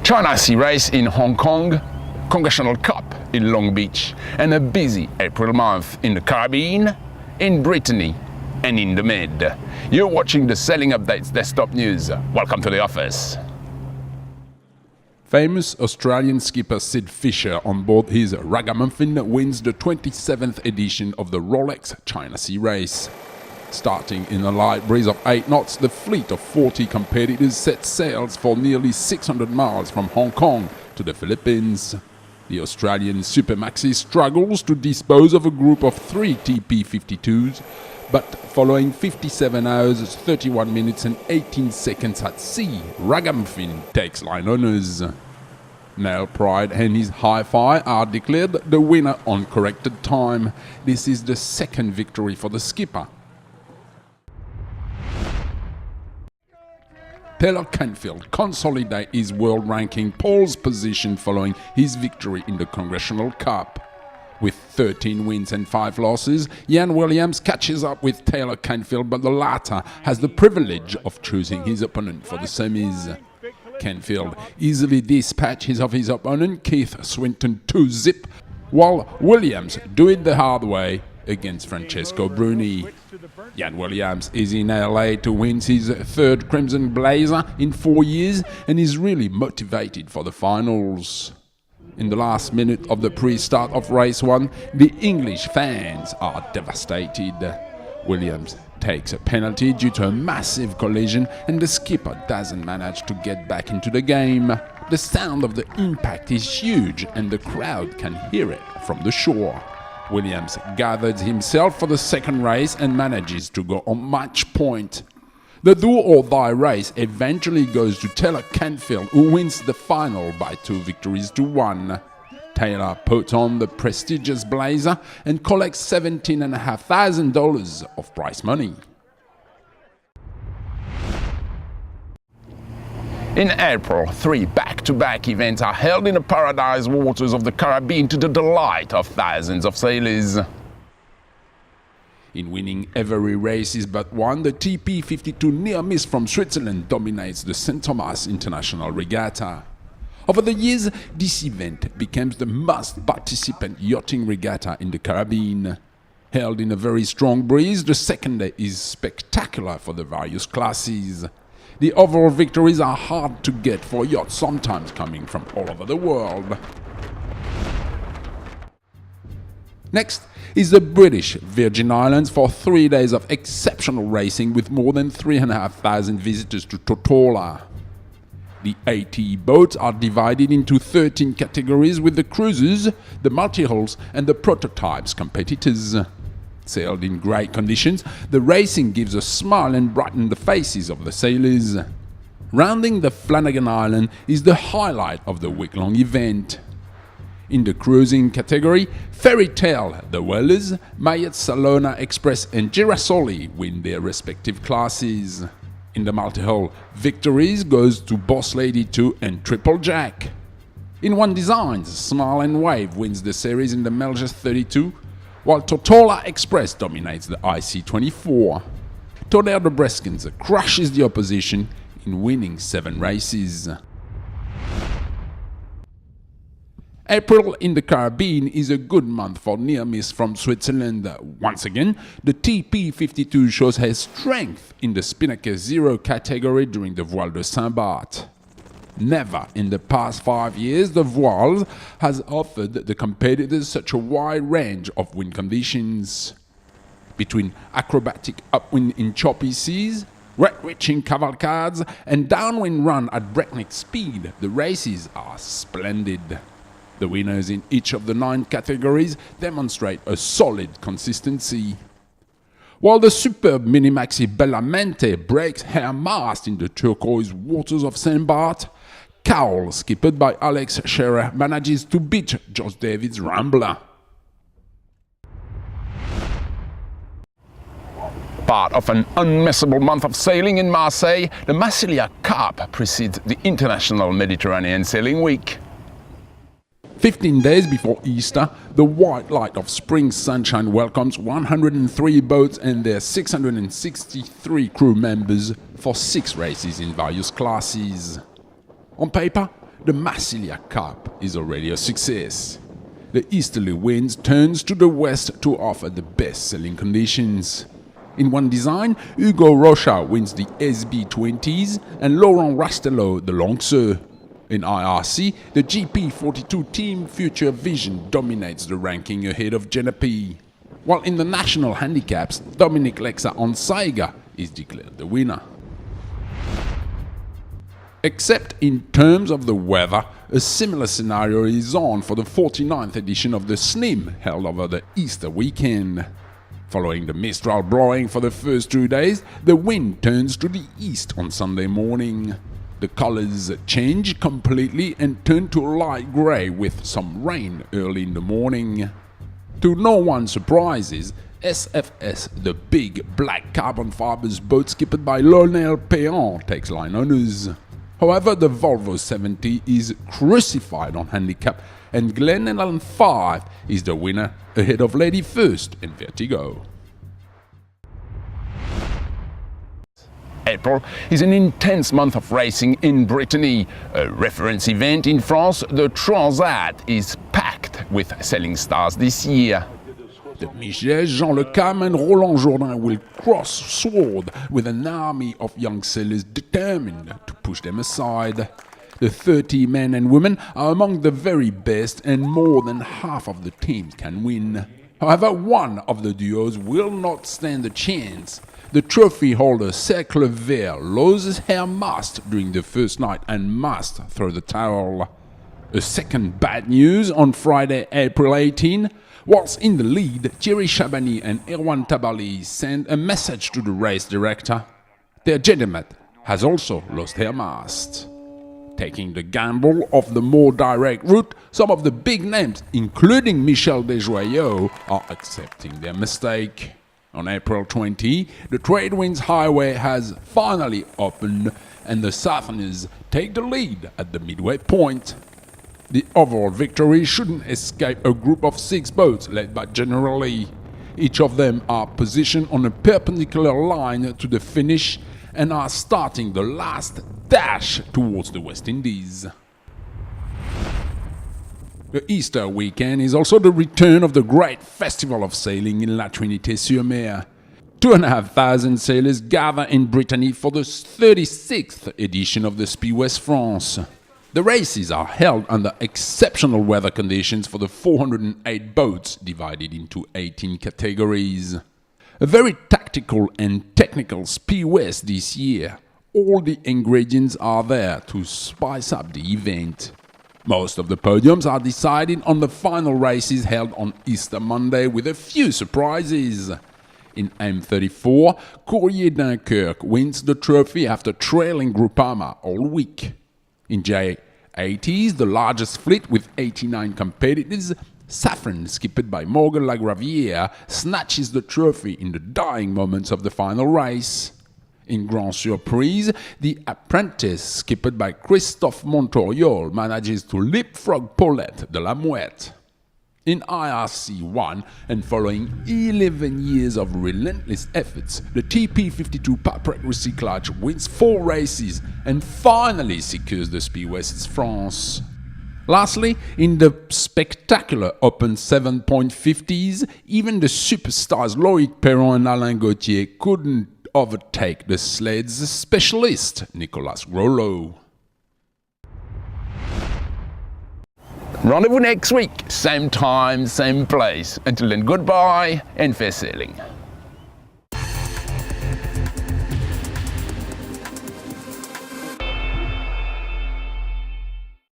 China Sea Race in Hong Kong, Congressional Cup in Long Beach, and a busy April month in the Caribbean, in Brittany, and in the Med. You're watching the Sailing Updates Destopnews. Welcome to the office. Famous Australian skipper Sid Fisher on board his Ragamuffin wins the 27th edition of the Rolex China Sea Race. Starting in a light breeze of 8 knots, the fleet of 40 competitors set sails for nearly 600 miles from Hong Kong to the Philippines. The Australian Supermaxi struggles to dispose of a group of 3 TP52s, but following 57 hours, 31 minutes and 18 seconds at sea, Ragamuffin takes line honours. Nail Pride and his Hi-Fi are declared the winner on corrected time. This is the second victory for the skipper. Taylor Canfield consolidates his world ranking pole's position following his victory in the Congressional Cup. With 13 wins and 5 losses, Ian Williams catches up with Taylor Canfield, but the latter has the privilege of choosing his opponent for the semis. Canfield easily dispatches of his opponent, Keith Swinton 2-zip, while Williams do it the hard way against Francesco Bruni. Ian Williams is in LA to win his third Crimson Blazer in 4 years and is really motivated for the finals. In the last minute of the pre-start of race 1, the English fans are devastated. Williams takes a penalty due to a massive collision and the skipper doesn't manage to get back into the game. The sound of the impact is huge and the crowd can hear it from the shore. Williams gathers himself for the second race and manages to go on match point. The do-or-die race eventually goes to Taylor Canfield, who wins the final by 2 victories to 1. Taylor puts on the prestigious blazer and collects $17,500 of prize money. In April, 3 back-to-back events are held in the paradise waters of the Caribbean to the delight of thousands of sailors. In winning every race but one, the TP52 near miss from Switzerland dominates the St. Thomas International Regatta. Over the years, this event becomes the most participant yachting regatta in the Caribbean. Held in a very strong breeze, the second day is spectacular for the various classes. The overall victories are hard to get for yachts, sometimes coming from all over the world. Next is the British Virgin Islands for 3 days of exceptional racing with more than 3,500 visitors to Tortola. The AT boats are divided into 13 categories with the cruisers, the multi-hulls and the prototypes competitors. Sailed in great conditions, the racing gives a smile and brightens the faces of the sailors. Rounding the Flanagan Island is the highlight of the week-long event. In the cruising category, Fairy Tale, the Whalers, Mayet Salona Express and Girasoli win their respective classes. In the multi-hull, victories goes to Boss Lady 2 and Triple Jack. In One Designs, Smile and Wave wins the series in the Melges 32, while Tortola Express dominates the IC24. Tonnerre de Breskens crushes the opposition in winning 7 races. April in the Caribbean is a good month for near miss from Switzerland. Once again, the TP52 shows her strength in the Spinnaker Zero category during the Voile de Saint Barth. Never in the past 5 years the voiles has offered the competitors such a wide range of wind conditions. Between acrobatic upwind in choppy seas, red-reaching cavalcades and downwind run at breakneck speed, the races are splendid. The winners in each of the 9 categories demonstrate a solid consistency. While the superb Minimaxi Bellamente breaks her mast in the turquoise waters of Saint Barth, Cowl, skippered by Alex Scherer, manages to beat Josh David's Rambler. Part of an unmissable month of sailing in Marseille, the Massilia Cup precedes the International Mediterranean Sailing Week. 15 days before Easter, the white light of spring sunshine welcomes 103 boats and their 663 crew members for 6 races in various classes. On paper, the Massilia Cup is already a success. The easterly winds turns to the west to offer the best sailing conditions. In one design, Hugo Rocha wins the SB20s and Laurent Rastello the Lancer. In IRC, the GP42 Team Future Vision dominates the ranking ahead of Genepi. While in the national handicaps, Dominic Lexa on Saiga is declared the winner. Except in terms of the weather, a similar scenario is on for the 49th edition of the SNIM held over the Easter weekend. Following the Mistral blowing for the first 2 days, the wind turns to the east on Sunday morning. The colors change completely and turn to light grey with some rain early in the morning. To no one's surprises, SFS, the big black carbon fibers boat skipped by Lionel Péan, takes line honours. However, the Volvo 70 is crucified on handicap and Glen Ellen 5 is the winner ahead of Lady First and Vertigo. April is an intense month of racing in Brittany. A reference event in France, the Transat, is packed with sailing stars this year. The Michel, Jean Le Cam and Roland Jourdain will cross sword with an army of young sailors determined to push them aside. The 30 men and women are among the very best and more than half of the teams can win. However, one of the duos will not stand a chance. The trophy holder Cercle Vert loses her mast during the first night and must throw the towel. A second bad news on Friday, April 18. Whilst in the lead, Thierry Chabani and Erwan Tabali send a message to the race director. Their Genemet has also lost her mast. Taking the gamble of the more direct route, some of the big names, including Michel Desjoyaux, are accepting their mistake. On April 20, the Tradewinds Highway has finally opened and the Southerners take the lead at the midway point. The overall victory shouldn't escape a group of 6 boats led by General Lee. Each of them are positioned on a perpendicular line to the finish and are starting the last dash towards the West Indies. The Easter weekend is also the return of the great festival of sailing in La Trinité-sur-Mer. 2,500 sailors gather in Brittany for the 36th edition of the Spi Ouest France. The races are held under exceptional weather conditions for the 408 boats divided into 18 categories. A very tactical and technical Spi Ouest this year. All the ingredients are there to spice up the event. Most of the podiums are decided on the final races held on Easter Monday with a few surprises. In M34, Courrier Dunkerque wins the trophy after trailing Groupama all week. In J80s, the largest fleet with 89 competitors, Saffron, skipped by Morgan Lagravière, snatches the trophy in the dying moments of the final race. In Grand Surprise, the Apprentice, skipped by Christophe Montoriol, manages to leapfrog Paulette de la Mouette. In IRC1, and following 11 years of relentless efforts, the TP52 Paprec Recyclage wins 4 races and finally secures the Spi Ouest France. Lastly, in the spectacular Open 7.50s, even the superstars Loïc Perron and Alain Gauthier couldn't overtake the sled's specialist, Nicolas Grolot. Rendezvous next week, same time, same place. Until then, goodbye and fair sailing.